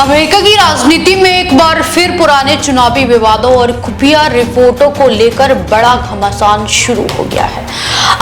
America की राजनीति में एक बार फिर पुराने चुनावी विवादों और खुफिया रिपोर्टों को लेकर बड़ा घमासान शुरू हो गया है।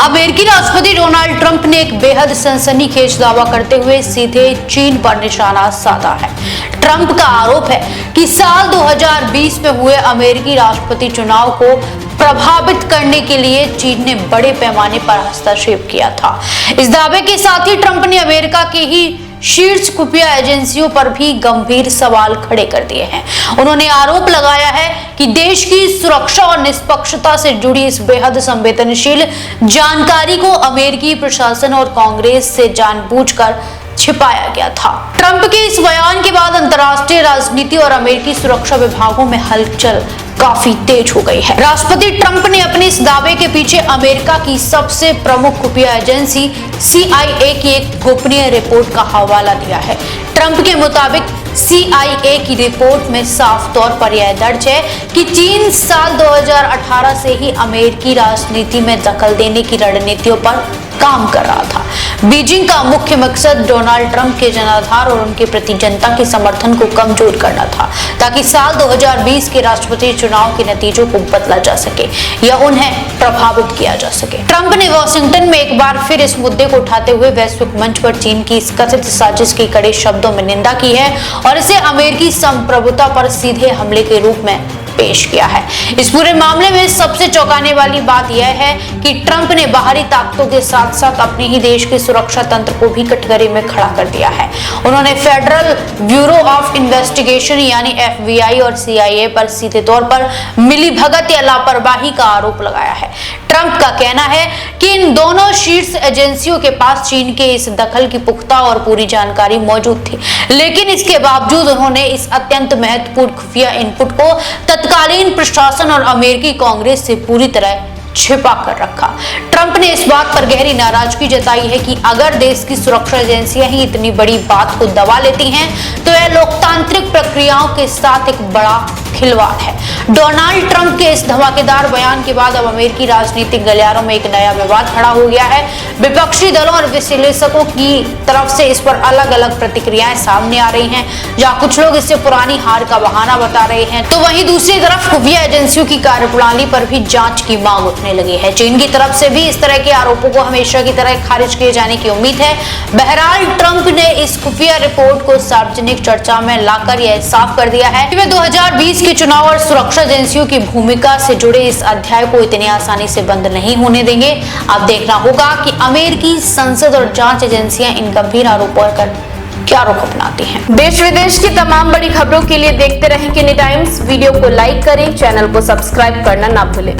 अमेरिकी राष्ट्रपति डोनाल्ड ट्रंप ने एक बेहद सनसनीखेज दावा करते हुए सीधे चीन पर निशाना साधा है। ट्रंप का आरोप है कि साल 2020 में हुए अमेरिकी राष्ट्रपति चुनाव को प्रभावित करने के लिए चीन ने बड़े पैमाने पर हस्तक्षेप किया था। इस दावे के साथ ही ट्रंप ने अमेरिका के ही शीर्ष खुफिया एजेंसियों पर भी गंभीर सवाल खड़े कर दिए हैं। उन्होंने आरोप लगाया है कि देश की सुरक्षा और निष्पक्षता से जुड़ी इस बेहद संवेदनशील जानकारी को अमेरिकी प्रशासन और कांग्रेस से जानबूझकर छिपाया गया था। ट्रंप के इस बयान के बाद अंतर्राष्ट्रीय राजनीति और अमेरिकी सुरक्षा विभागों में हलचल काफी तेज हो गई है। राष्ट्रपति ट्रंप ने अपने इस दावे के पीछे अमेरिका की सबसे प्रमुख खुफिया एजेंसी CIA की एक गोपनीय रिपोर्ट का हवाला दिया है। ट्रंप के मुताबिक CIA की रिपोर्ट में साफ तौर पर यह दर्ज है कि चीन साल 2018 से ही अमेरिकी राजनीति में दखल देने की रणनीतियों पर काम कर रहा था। बीजिंग का मुख्य मकसद डोनाल्ड ट्रंप के जनाधार और उनके प्रति जनता के समर्थन को कमजोर करना था, ताकि साल 2020 के राष्ट्रपति चुनाव के नतीजों को बदला जा सके या उन्हें प्रभावित किया जा सके। ट्रंप ने वॉशिंगटन में एक बार फिर इस मुद्दे को उठाते हुए वैश्विक मंच पर चीन की इस कथित साजिश की कड़े शब्दों में निंदा की है और इसे अमेरिकी संप्रभुता पर सीधे हमले के रूप में पेश किया है। इस पूरे मामले में सबसे चौंकाने वाली बात यह है कि ट्रंप ने बाहरी ताकतों के साथ साथ अपने ही देश के सुरक्षा तंत्र को भी कटघरे में खड़ा कर दिया है। उन्होंने फेडरल ब्यूरो ऑफ इन्वेस्टिगेशन यानी FBI और CIA पर सीधे तौर पर मिलीभगत या लापरवाही का आरोप लगाया है। ट्रंप का कहना है कि इन दोनों शीर्ष एजेंसियों के पास चीन के इस दखल की पुख्ता और पूरी जानकारी मौजूद थी, लेकिन इसके बावजूद उन्होंने इस अत्यंत महत्वपूर्ण खुफिया इनपुट को तत्कालीन प्रशासन और अमेरिकी कांग्रेस से पूरी तरह छिपा कर रखा। ट्रंप ने इस बात पर गहरी नाराजगी जताई है कि अगर देश की सुरक्षा एजेंसियां ही इतनी बड़ी बात को दबा लेती हैं, तो यह लोकतांत्रिक प्रक्रियाओं के साथ एक बड़ा खिलवाड़ है। डोनाल्ड ट्रंप के इस धमाकेदार बयान के बाद अब अमेरिकी राजनीतिक गलियारों में एक नया विवाद खड़ा हो गया है। विपक्षी दलों और विश्लेषकों की तरफ से इस पर अलग अलग प्रतिक्रियाएं सामने आ रही हैं। जहां कुछ लोग इसे पुरानी हार का बहाना बता रहे हैं, तो वहीं दूसरी तरफ खुफिया एजेंसियों की कार्यप्रणाली पर भी जांच की मांग उठने लगी है। चीन की तरफ से भी इस तरह के आरोपों को हमेशा की तरह खारिज किए जाने की उम्मीद है। बहरहाल ट्रंप ने इस खुफिया रिपोर्ट को सार्वजनिक चर्चा में लाकर यह साफ कर दिया है कि वे 2020 के चुनाव और सुरक्षा एजेंसियों की भूमिका से जुड़े इस अध्याय को इतनी आसानी से बंद नहीं होने देंगे। अब देखना होगा कि अमेरिकी संसद और जांच एजेंसियां इन गंभीर आरोपों पर क्या रुख अपनाती हैं। देश विदेश की तमाम बड़ी खबरों के लिए देखते रहें किनी टाइम्स। वीडियो को लाइक करें, चैनल को सब्सक्राइब करना ना भूलें।